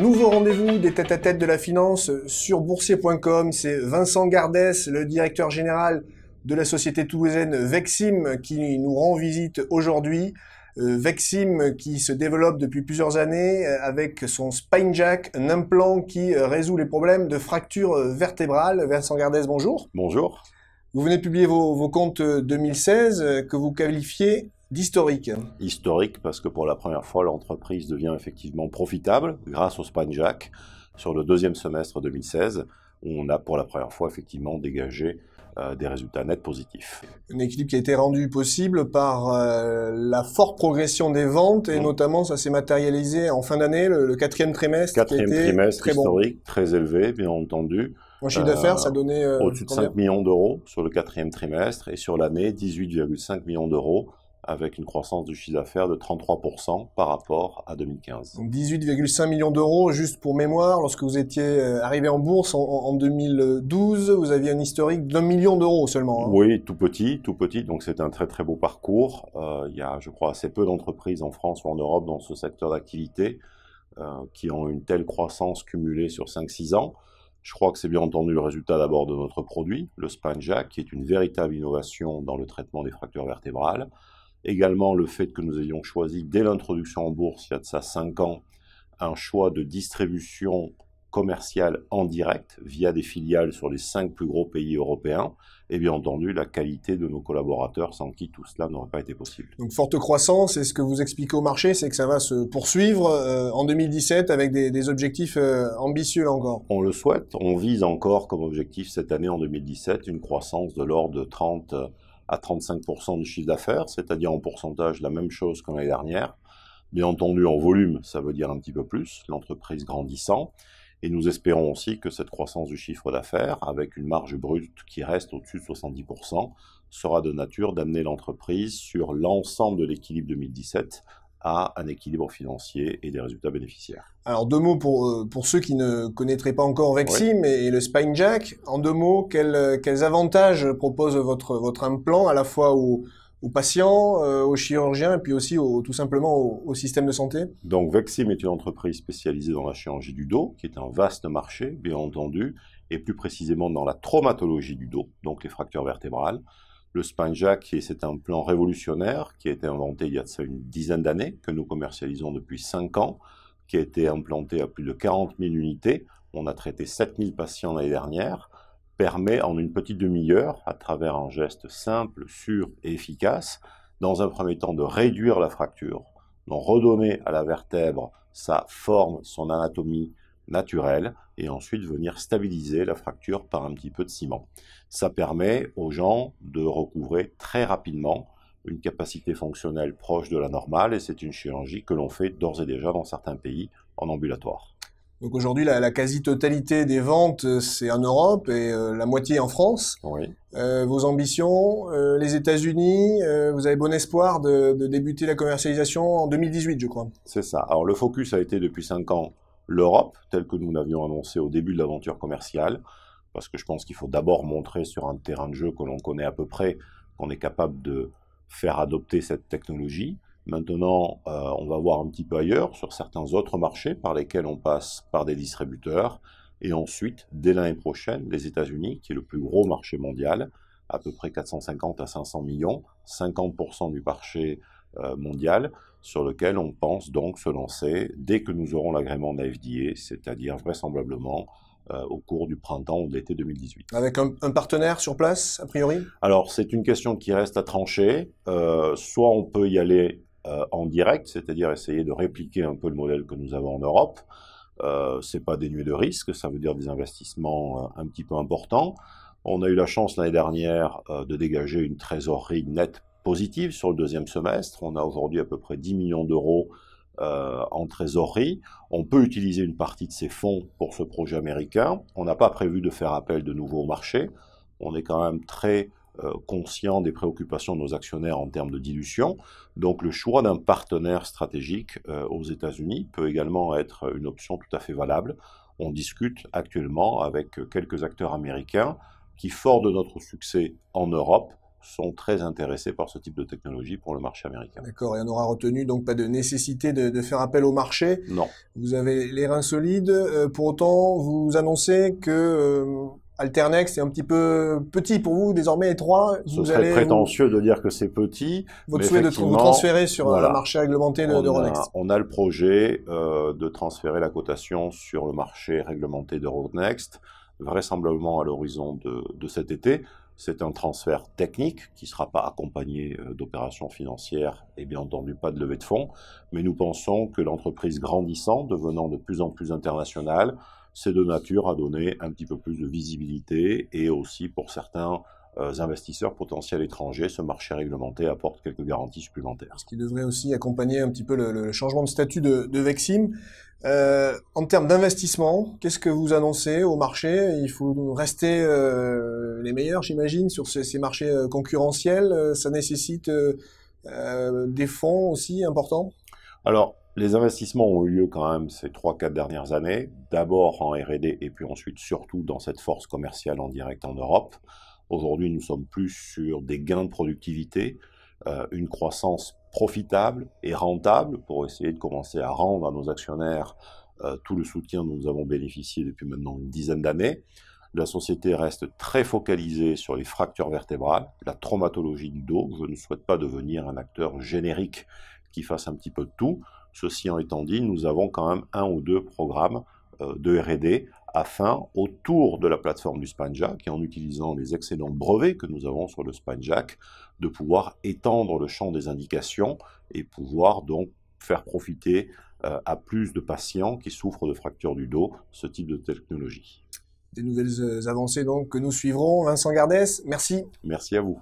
Nouveau rendez-vous des tête-à-tête de la finance sur boursier.com. C'est Vincent Gardès, le directeur général de la société toulousaine Vexim, qui nous rend visite aujourd'hui. Vexim qui se développe depuis plusieurs années avec son SpineJack, un implant qui résout les problèmes de fracture vertébrale. Vincent Gardès, bonjour. Bonjour. Vous venez de publier vos comptes 2016 que vous qualifiez d'historique. Historique parce que pour la première fois, l'entreprise devient effectivement profitable grâce au SpineJack sur le deuxième semestre 2016, où on a pour la première fois effectivement dégagé des résultats nets positifs. Un équilibre qui a été rendu possible par la forte progression des ventes et notamment ça s'est matérialisé en fin d'année, le quatrième trimestre. Quatrième trimestre très historique, bon. très élevé, bien entendu. En chiffre d'affaires, ça donnait au-dessus de 5 millions d'euros sur le quatrième trimestre et sur l'année, 18,5 millions d'euros avec une croissance du chiffre d'affaires de 33% par rapport à 2015. Donc 18,5 millions d'euros, juste pour mémoire, lorsque vous étiez arrivé en bourse en 2012, vous aviez un historique d'1 million d'euros seulement. Hein. Oui, tout petit, donc c'est un très très beau parcours. Il y a, je crois, assez peu d'entreprises en France ou en Europe dans ce secteur d'activité qui ont une telle croissance cumulée sur 5-6 ans. Je crois que c'est bien entendu le résultat d'abord de notre produit, le SpineJack, qui est une véritable innovation dans le traitement des fractures vertébrales. Également le fait que nous ayons choisi dès l'introduction en bourse, il y a de ça 5 ans, un choix de distribution commerciale en direct via des filiales sur les 5 plus gros pays européens et bien entendu la qualité de nos collaborateurs sans qui tout cela n'aurait pas été possible. Donc forte croissance et ce que vous expliquez au marché, c'est que ça va se poursuivre en 2017 avec des objectifs ambitieux là encore. On le souhaite, on vise encore comme objectif cette année en 2017 une croissance de l'ordre de 30 à 35% du chiffre d'affaires, c'est-à-dire en pourcentage la même chose que l'année dernière. Bien entendu, en volume, ça veut dire un petit peu plus, l'entreprise grandissant. Et nous espérons aussi que cette croissance du chiffre d'affaires, avec une marge brute qui reste au-dessus de 70%, sera de nature d'amener l'entreprise sur l'ensemble de l'équilibre 2017 à un équilibre financier et des résultats bénéficiaires. Alors deux mots pour ceux qui ne connaîtraient pas encore Vexim et le SpineJack. En deux mots, quels avantages propose votre implant à la fois aux patients, aux chirurgiens et puis aussi tout simplement au système de santé? Donc Vexim est une entreprise spécialisée dans la chirurgie du dos, qui est un vaste marché, bien entendu, et plus précisément dans la traumatologie du dos, donc les fractures vertébrales. Le SpineJack, c'est un implant révolutionnaire qui a été inventé il y a de ça une dizaine d'années, que nous commercialisons depuis 5 ans, qui a été implanté à plus de 40 000 unités. On a traité 7 000 patients l'année dernière, permet en une petite demi-heure, à travers un geste simple, sûr et efficace, dans un premier temps de réduire la fracture, d'en redonner à la vertèbre sa forme, son anatomie naturelle, et ensuite venir stabiliser la fracture par un petit peu de ciment. Ça permet aux gens de recouvrer très rapidement une capacité fonctionnelle proche de la normale, et c'est une chirurgie que l'on fait d'ores et déjà dans certains pays en ambulatoire. Donc aujourd'hui, la quasi-totalité des ventes, c'est en Europe et la moitié en France. Oui. Vos ambitions, les États-Unis, vous avez bon espoir de débuter la commercialisation en 2018, je crois. C'est ça. Alors le focus a été depuis 5 ans l'Europe, tel que nous l'avions annoncé au début de l'aventure commerciale, parce que je pense qu'il faut d'abord montrer sur un terrain de jeu que l'on connaît à peu près, qu'on est capable de faire adopter cette technologie. Maintenant, on va voir un petit peu ailleurs, sur certains autres marchés par lesquels on passe par des distributeurs. Et ensuite, dès l'année prochaine, les États-Unis, qui est le plus gros marché mondial, à peu près 450 à 500 millions, 50% du marché mondial, sur lequel on pense donc se lancer dès que nous aurons l'agrément de la FDA, c'est-à-dire vraisemblablement au cours du printemps ou de l'été 2018. Avec un partenaire sur place, a priori? Alors, c'est une question qui reste à trancher. Soit on peut y aller en direct, c'est-à-dire essayer de répliquer un peu le modèle que nous avons en Europe. C'est pas dénué de risques, ça veut dire des investissements un petit peu importants. On a eu la chance l'année dernière de dégager une trésorerie nette positive sur le deuxième semestre. On a aujourd'hui à peu près 10 millions d'euros en trésorerie. On peut utiliser une partie de ces fonds pour ce projet américain. On n'a pas prévu de faire appel de nouveau au marché. On est quand même très conscient des préoccupations de nos actionnaires en termes de dilution. Donc le choix d'un partenaire stratégique aux États-Unis peut également être une option tout à fait valable. On discute actuellement avec quelques acteurs américains qui, fort de notre succès en Europe, sont très intéressés par ce type de technologie pour le marché américain. D'accord, et on aura retenu donc pas de nécessité de faire appel au marché. Non. Vous avez les reins solides. Pour autant, vous annoncez que Alternext est un petit peu petit pour vous, désormais étroit. Ce serait prétentieux de dire que c'est petit. Votre souhait de vous transférer sur un marché réglementé d'Euronext. On a le projet de transférer la cotation sur le marché réglementé d'Euronext, vraisemblablement à l'horizon de cet été. C'est un transfert technique qui ne sera pas accompagné d'opérations financières et bien entendu pas de levée de fonds. Mais nous pensons que l'entreprise grandissant, devenant de plus en plus internationale, c'est de nature à donner un petit peu plus de visibilité et aussi pour certains investisseurs potentiels étrangers, ce marché réglementé apporte quelques garanties supplémentaires. Ce qui devrait aussi accompagner un petit peu le changement de statut de Vexim. En termes d'investissement, qu'est-ce que vous annoncez au marché? Il faut rester les meilleurs, j'imagine, sur ces marchés concurrentiels. Ça nécessite des fonds aussi importants? Alors, les investissements ont eu lieu quand même ces 3-4 dernières années, d'abord en R&D et puis ensuite surtout dans cette force commerciale en direct en Europe. Aujourd'hui, nous sommes plus sur des gains de productivité, une croissance profitable et rentable pour essayer de commencer à rendre à nos actionnaires tout le soutien dont nous avons bénéficié depuis maintenant une dizaine d'années. La société reste très focalisée sur les fractures vertébrales, la traumatologie du dos. Je ne souhaite pas devenir un acteur générique qui fasse un petit peu de tout. Ceci en étant dit, nous avons quand même 1 ou 2 programmes de R&D afin, autour de la plateforme du SpineJack et en utilisant les excellents brevets que nous avons sur le SpineJack, de pouvoir étendre le champ des indications et pouvoir donc faire profiter à plus de patients qui souffrent de fractures du dos ce type de technologie. Des nouvelles avancées donc que nous suivrons. Vincent Gardès, merci. Merci à vous.